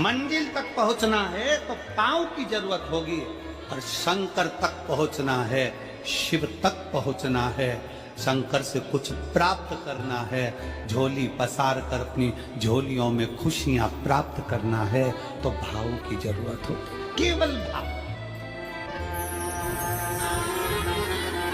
मंजिल तक पहुंचना है तो पांव की जरूरत होगी, और शंकर तक पहुंचना है, शिव तक पहुंचना है, शंकर से कुछ प्राप्त करना है, झोली पसार कर अपनी झोलियों में खुशियां प्राप्त करना है, तो भाव की जरूरत होगी, केवल भाव।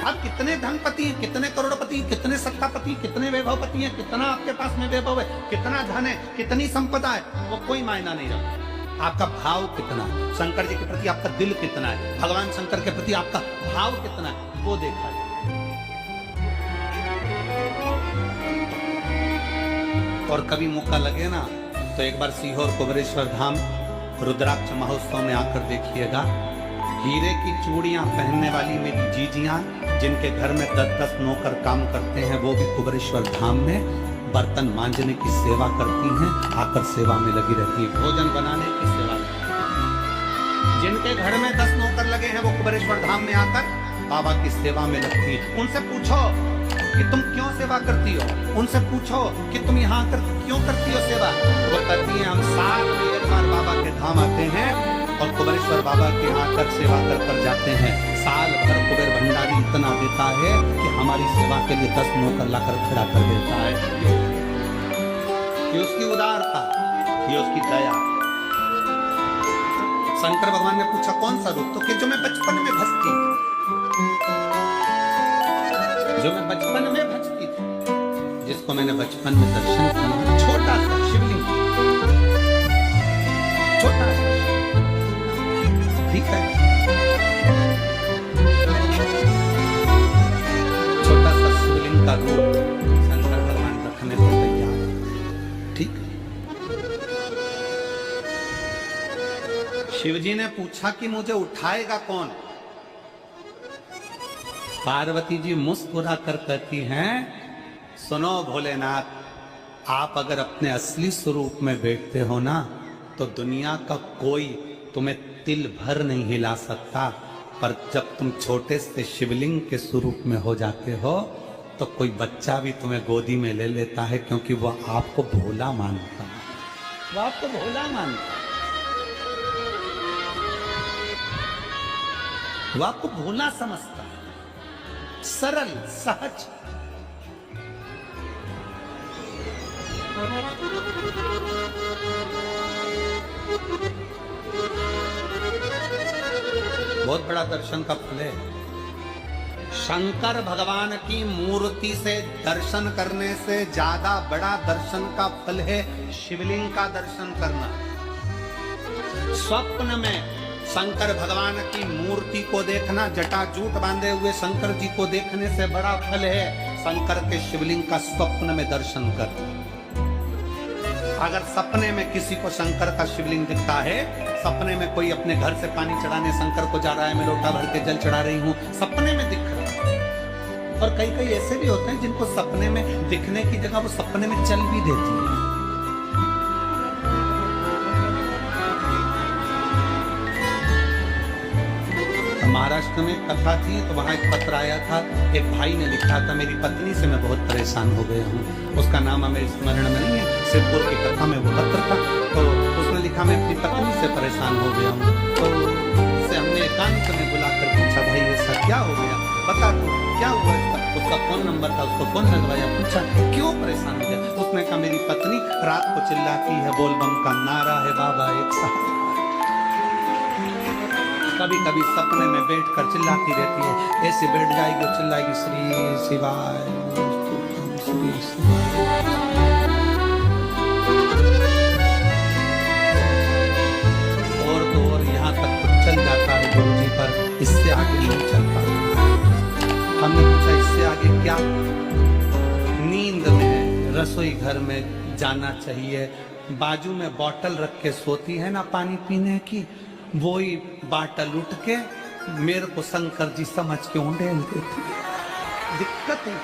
आप कितने धनपति हैं, कितने करोड़पति हैं, कितने सत्तापति, कितने वैभवपति हैं, कितना आपके पास में वैभव है, कितना धन है, कितनी संपदा है, वो कोई मायना नहीं रखता। आपका भाव कितना है, शंकर जी के प्रति आपका दिल कितना है, भगवान शंकर के प्रति आपका भाव कितना है, वो देखा जाए। और कभी मौका लगे ना तो एक बार सीहोर कुबेरेश्वर धाम रुद्राक्ष महोत्सव में आकर देखिएगा। हीरे की चूड़ियां पहनने वाली मेरी जीजियां, जिनके घर में 10-10 नौकर काम करते हैं, वो भी कुबेरेश्वर धाम में बर्तन मांजने की सेवा करती हैं, आकर सेवा में लगी रहती है, भोजन बनाने की सेवा। जिनके घर में 10 नौकर लगे हैं, वो कुबेरेश्वर धाम में आकर बाबा की सेवा में लगती है। उनसे पूछो कि तुम क्यों सेवा करती हो, उनसे पूछो कि तुम यहाँ आकर क्यों करती हो सेवा। वो कहती है हम साल में एक बार बाबा के धाम आते हैं और कुबेरेश्वर बाबा के यहाँ आकर सेवा कर जाते हैं। साल भर कुबेर भंडारी इतना देता है कि हमारी सेवा के लिए 10 नौकर लाकर खड़ा कर देता है। ये उसकी उदारता, ये उसकी दया। शंकर भगवान ने पूछा कौन सा रूप, तो कि जो मैं बचपन में भजती, जो मैं बचपन में भजती थी, जिसको मैंने बचपन में दर्शन किया, छोटा सा शिवलिंग, छोटा सा, ठीक है, छोटा सा शिवलिंग का रूप शंकर भगवान रखने को तैयार, ठीक। शिवजी ने पूछा कि मुझे उठाएगा कौन। पार्वती जी मुस्कुरा कर कहती हैं, सुनो भोलेनाथ, आप अगर अपने असली स्वरूप में बैठते हो ना, तो दुनिया का कोई तुम्हें तिल भर नहीं हिला सकता, पर जब तुम छोटे से शिवलिंग के स्वरूप में हो जाते हो, तो कोई बच्चा भी तुम्हें गोदी में ले लेता है, क्योंकि वह आपको भोला मानता है, वह आपको भोला मानता है, वह आपको भोला समझता है, सरल सहज। बहुत बड़ा दर्शन का फल है। शंकर भगवान की मूर्ति से दर्शन करने से ज्यादा बड़ा दर्शन का फल है शिवलिंग का दर्शन करना। स्वप्न में शंकर भगवान की मूर्ति को देखना, जटाजूट बांधे हुए शंकर जी को देखने से बड़ा फल है शंकर के शिवलिंग का स्वप्न में दर्शन करना। अगर सपने में किसी को शंकर का शिवलिंग दिखता है, सपने में कोई अपने घर से पानी चढ़ाने शंकर को जा रहा है, मैं लोटा भर के जल चढ़ा रही हूँ, सपने में दिख रहा है। और कई कई ऐसे भी होते हैं जिनको सपने में दिखने की जगह वो सपने में चल भी देती है। महाराष्ट्र में कथा थी, तो वहाँ एक पत्र आया था, एक भाई ने लिखा था, मेरी पत्नी से मैं बहुत परेशान हो गया हूँ। उसका नाम हमें स्मरण में नहीं है, सिद्धपुर की कथा में वो पत्र था। तो उसने लिखा मैं अपनी पत्नी से परेशान हो गया हूँ। तो उससे हमने एकांत में बुलाकर पूछा, भाई ऐसा क्या हो गया, बता तू क्या हुआ। उसका फोन नंबर था, उसको फोन लगवाया, पूछा क्यों परेशान हो गया। उसने कहा मेरी पत्नी रात को चिल्लाती है, बोलबम का नारा है बाबा एक साथ, कभी कभी सपने में बैठकर चिल्लाती रहती है, ऐसे बैठ जाएगी और चिल्लाएगी श्री शिवाय श्री शिवाय। और तो और यहाँ तक तो चल जाता है गुरु जी, पर इससे आगे नहीं चल पाता। हमने पूछा इससे आगे क्या। नींद में रसोई घर में जाना चाहिए, बाजू में बोतल रख के सोती है ना पानी पीने की, वही बाटल उठ के मेरे को शंकर जी समझ के उंडेल देती। दिक्कत है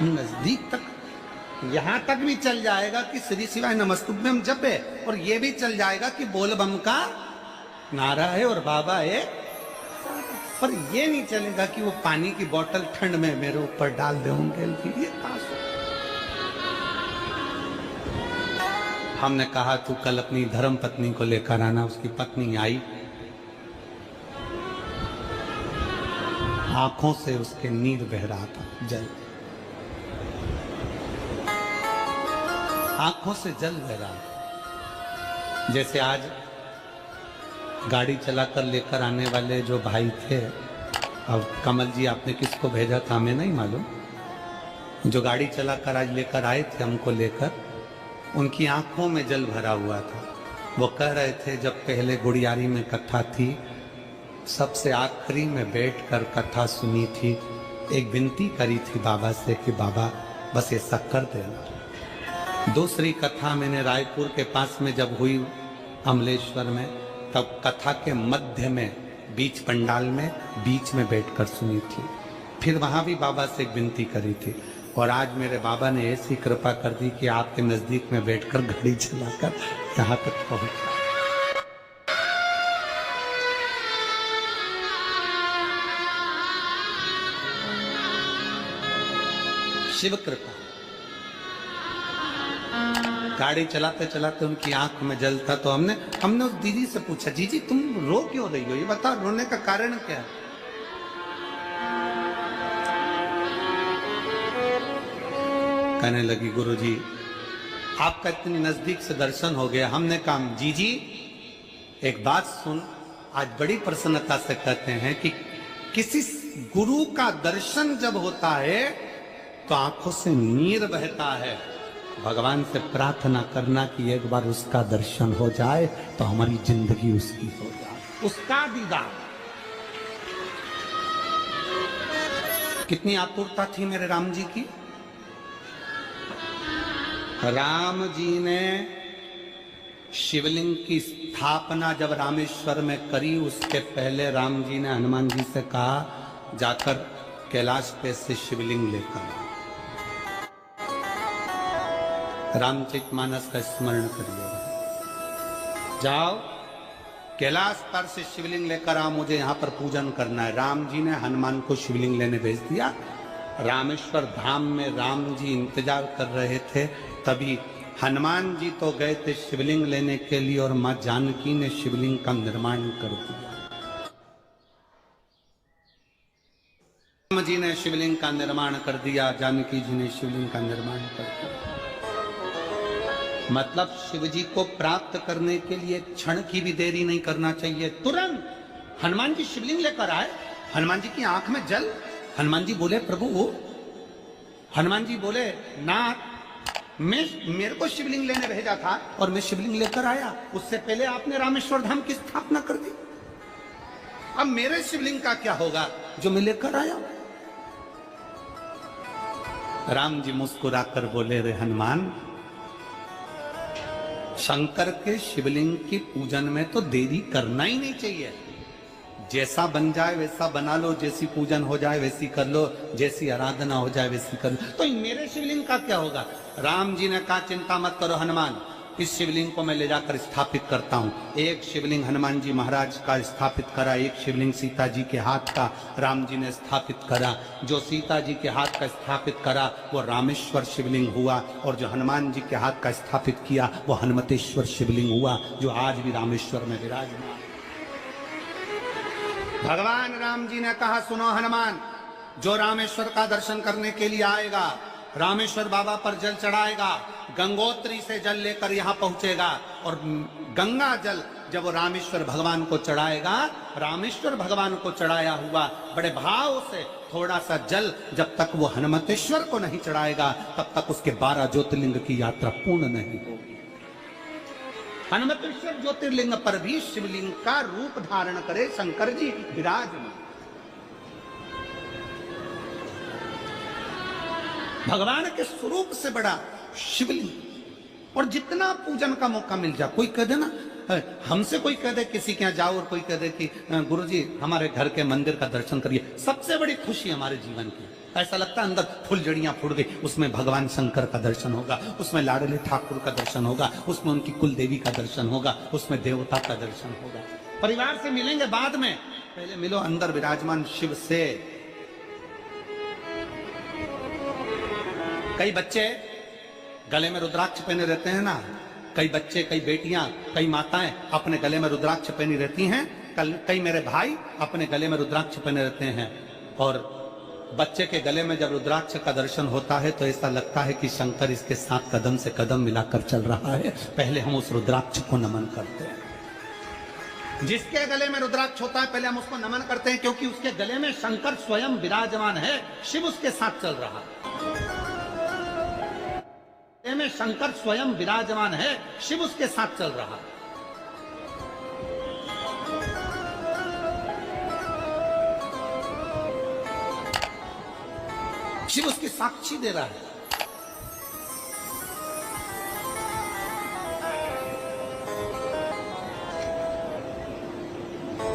नजदीक तक, यहां तक भी चल जाएगा कि श्री शिवाय नमस्तुभ्यम जप है, और ये भी चल जाएगा कि बोल बम का नारा है और बाबा है, पर ये नहीं चलेगा कि वो पानी की बोतल ठंड में मेरे ऊपर डाल दे उंडेल की। ये पास हमने कहा तू कल अपनी धर्म पत्नी को लेकर आना। उसकी पत्नी आई, आंखों से उसके नीर बह रहा था, जल, आंखों से जल बह रहा। जैसे आज गाड़ी चलाकर लेकर आने वाले जो भाई थे, अब कमल जी आपने किसको भेजा था हमें नहीं मालूम, जो गाड़ी चलाकर आज लेकर आए थे हमको लेकर, उनकी आंखों में जल भरा हुआ था। वो कह रहे थे जब पहले गुड़ियारी में कथा थी, सबसे आखिरी में बैठकर कथा सुनी थी, एक विनती करी थी बाबा से कि बाबा बस ऐसा कर देना। दूसरी कथा मैंने रायपुर के पास में जब हुई अमलेश्वर में, तब कथा के मध्य में बीच पंडाल में बीच में बैठकर सुनी थी। फिर वहां भी बाबा से एक विनती करी थी, और आज मेरे बाबा ने ऐसी कृपा कर दी कि आपके नजदीक में बैठकर गाड़ी चलाकर यहाँ तक पहुंचा। शिव कृपा। गाड़ी चलाते चलाते उनकी आंख में जल था, तो हमने उस दीदी से पूछा, जीजी तुम रो क्यों रही हो, ये बताओ रोने का कारण क्या है? कहने लगी गुरुजी आपका इतनी नजदीक से दर्शन हो गया। हमने कहा जीजी एक बात सुन, आज बड़ी प्रसन्नता से कहते हैं कि किसी गुरु का दर्शन जब होता है तो आंखों से नीर बहता है। भगवान से प्रार्थना करना कि एक बार उसका दर्शन हो जाए तो हमारी जिंदगी उसकी हो जाए, उसका दीदार। कितनी आतुरता थी मेरे राम जी की। राम जी ने शिवलिंग की स्थापना जब रामेश्वर में करी, उसके पहले राम जी ने हनुमान जी से कहा जाकर कैलाश पे से शिवलिंग लेकर आओ। रामचरितमानस का स्मरण करिए, जाओ कैलाश पर से शिवलिंग लेकर आओ, मुझे यहाँ पर पूजन करना है। राम जी ने हनुमान को शिवलिंग लेने भेज दिया। रामेश्वर धाम में राम जी इंतजार कर रहे थे, तभी हनुमान जी तो गए थे शिवलिंग लेने के लिए, और मां जानकी ने शिवलिंग का निर्माण कर दिया। राम जी ने शिवलिंग का निर्माण कर दिया, जानकी जी ने शिवलिंग का निर्माण कर दिया। मतलब शिव जी को प्राप्त करने के लिए क्षण की भी देरी नहीं करना चाहिए। तुरंत हनुमान जी शिवलिंग लेकर आए, हनुमान जी की आंख में जल। हनुमान जी बोले प्रभु, हनुमान जी बोले नाथ मेरे को शिवलिंग लेने भेजा था और मैं शिवलिंग लेकर आया, उससे पहले आपने रामेश्वर धाम की स्थापना कर दी। अब मेरे शिवलिंग का क्या होगा जो मैं लेकर आया? राम जी मुस्कुराकर बोले, रे हनुमान, शंकर के शिवलिंग की पूजन में तो देरी करना ही नहीं चाहिए। जैसा बन जाए वैसा बना लो, जैसी पूजन हो जाए वैसी कर लो, जैसी आराधना हो जाए वैसी कर लो। तो मेरे शिवलिंग का क्या होगा? राम जी ने कहा चिंता मत करो हनुमान, इस शिवलिंग को मैं ले जाकर स्थापित करता हूँ। एक शिवलिंग हनुमान जी महाराज का स्थापित करा, एक शिवलिंग सीता जी के हाथ का राम जी ने स्थापित करा। जो सीता जी के हाथ का स्थापित करा वो रामेश्वर शिवलिंग हुआ, और जो हनुमान जी के हाथ का स्थापित किया वो हनुमतेश्वर शिवलिंग हुआ, जो आज भी रामेश्वर में विराजमान। भगवान राम जी ने कहा सुनो हनुमान, जो रामेश्वर का दर्शन करने के लिए आएगा, रामेश्वर बाबा पर जल चढ़ाएगा, गंगोत्री से जल लेकर यहाँ पहुंचेगा, और गंगा जल जब वो रामेश्वर भगवान को चढ़ाएगा, रामेश्वर भगवान को चढ़ाया हुआ बड़े भाव से थोड़ा सा जल जब तक वो हनुमतेश्वर को नहीं चढ़ाएगा, तब तक उसके 12 ज्योतिर्लिंग की यात्रा पूर्ण नहीं होगी। हनुमतेश्वर ज्योतिर्लिंग पर भी शिवलिंग का रूप धारण करे शंकर जी विराजमान। भगवान के स्वरूप से बड़ा शिवलिंग, और जितना पूजन का मौका मिल जाए, कोई कह दे ना, हमसे कोई कह दे किसी के यहाँ जाओ और कोई कह दे कि गुरुजी हमारे घर के मंदिर का दर्शन करिए, सबसे बड़ी खुशी हमारे जीवन की। ऐसा लगता है अंदर फुलझड़ियां फूट गई, उसमें भगवान शंकर का दर्शन होगा, उसमें लाडले ठाकुर का दर्शन होगा, उसमें उनकी कुल देवी का दर्शन होगा, उसमें देवता का दर्शन होगा। परिवार से मिलेंगे बाद में, पहले मिलो अंदर विराजमान शिव से। कई बच्चे गले में रुद्राक्ष पहने रहते हैं ना, कई बच्चे, कई बेटियां, कई माताएं अपने गले में रुद्राक्ष पहनी रहती हैं, कई मेरे भाई अपने गले में रुद्राक्ष पहने रहते हैं। और बच्चे के गले में जब रुद्राक्ष का दर्शन होता है तो ऐसा लगता है कि शंकर इसके साथ कदम से कदम मिलाकर चल रहा है। पहले हम उस रुद्राक्ष को नमन करते हैं। जिसके गले में रुद्राक्ष होता है पहले हम उसको नमन करते हैं, क्योंकि उसके गले में शंकर स्वयं विराजमान है, शिव उसके साथ चल रहा है। गले में शंकर स्वयं विराजमान है, शिव उसके साथ चल रहा है। शिव उसकी साक्षी दे रहा है।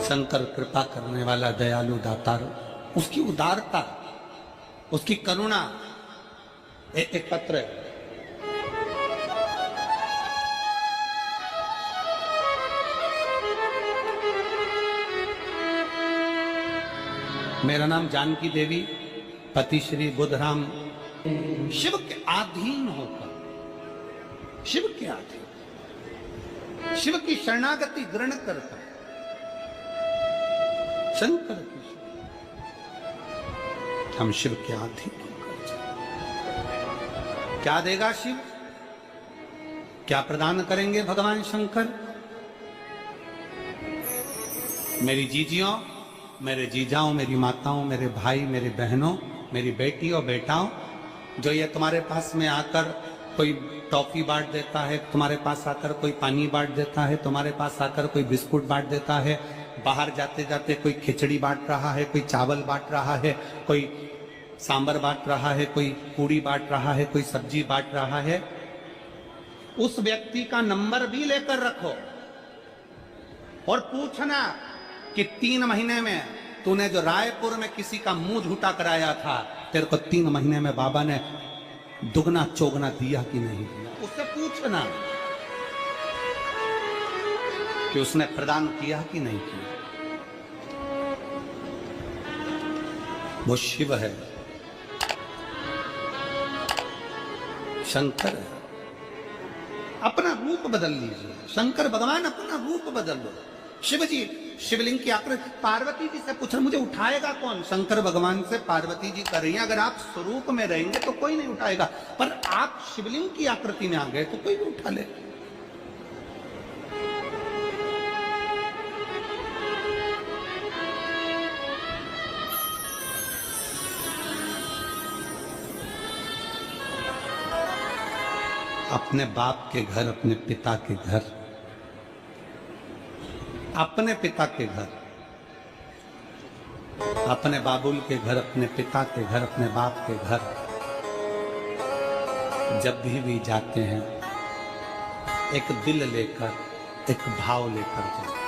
शंकर कृपा करने वाला, दयालु, दातार, उसकी उदारता, उसकी करुणा। एक पत्र है, मेरा नाम जानकी देवी, पति श्री बुधराम। शिव के अधीन होकर, शिव के अधीन, शिव की शरणागति ग्रहण करता शंकर की, हम शिव के अधीन होकर क्या देगा शिव, क्या प्रदान करेंगे भगवान शंकर? मेरी जीजियों, मेरे जीजाओं, मेरी माताओं, मेरे भाई, मेरी बहनों, मेरी बेटी और बेटाओं, जो ये तुम्हारे पास में आकर कोई टॉफी बांट देता है, तुम्हारे पास आकर कोई पानी बांट देता है, तुम्हारे पास आकर कोई बिस्कुट बांट देता है, बाहर जाते जाते कोई खिचड़ी बांट रहा है, कोई चावल बांट रहा है, कोई सांबर बांट रहा है, कोई पूड़ी बांट रहा है, कोई सब्जी बांट रहा है, उस व्यक्ति का नंबर भी लेकर रखो और पूछना कि 3 महीने में तूने जो रायपुर में किसी का मुंह झूठा कराया था, तेरे को 3 महीने में बाबा ने दुगना चौगना दिया कि नहीं दिया। उससे पूछना कि उसने प्रदान किया कि नहीं किया। वो शिव है, शंकर है। अपना रूप बदल लीजिए, शंकर भगवान अपना रूप बदल लो। शिव जी शिवलिंग की आकृति, पार्वती जी से पूछ रहे मुझे उठाएगा कौन? शंकर भगवान से पार्वती जी कर रही हैं, अगर आप स्वरूप में रहेंगे तो कोई नहीं उठाएगा, पर आप शिवलिंग की आकृति में आ गए तो कोई भी उठा ले। अपने बाप के घर, अपने पिता के घर, अपने पिता के घर, अपने बाबुल के घर, अपने पिता के घर, अपने बाप के घर जब भी जाते हैं एक दिल लेकर, एक भाव लेकर जाते।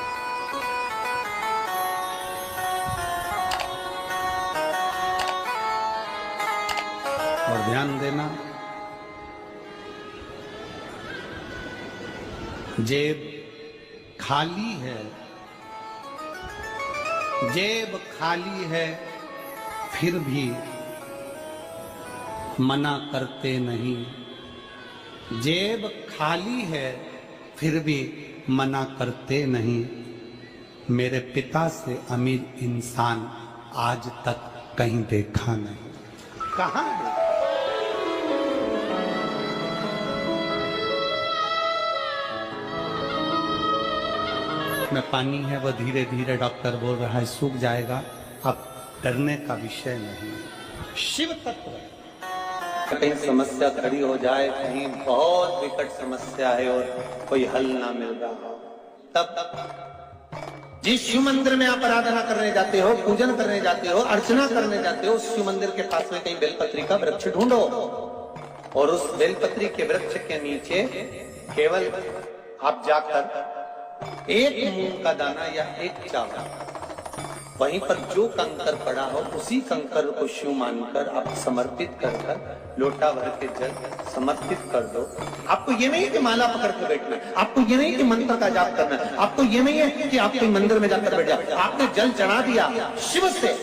और ध्यान देना, जेब खाली है, जेब खाली है, फिर भी मना करते नहीं। जेब खाली है, फिर भी मना करते नहीं। मेरे पिता से अमीर इंसान आज तक कहीं देखा नहीं। कहां देखा? में पानी है, वह धीरे धीरे डॉक्टर बोल रहा है सूख जाएगा, अब डरने का विषय नहीं। शिव तत्व, कहीं समस्या खड़ी हो जाए, कहीं बहुत विकट समस्या है और कोई हल ना मिल रहा हो, तब जिस शिव मंदिर में आप आराधना करने जाते हो, पूजन करने जाते हो, अर्चना करने जाते हो, उस शिव मंदिर के पास में कहीं बेलपत्री का वृक्ष ढूंढो और उस बेलपत्री के वृक्ष के नीचे केवल आप जाकर एक मूंग का दाना या एक चावल, वहीं पर जो कंकर पड़ा हो उसी कंकर को शिव मानकर आप समर्पित कर लोटा भर के जल समर्पित कर दो। आपको ये नहीं कि माला पकड़ के बैठना, आपको ये नहीं कि मंत्र का जाप करना, आपको ये नहीं है कि आप कोई मंदिर में जाकर बैठ जाए। आपने जल चढ़ा दिया शिव से,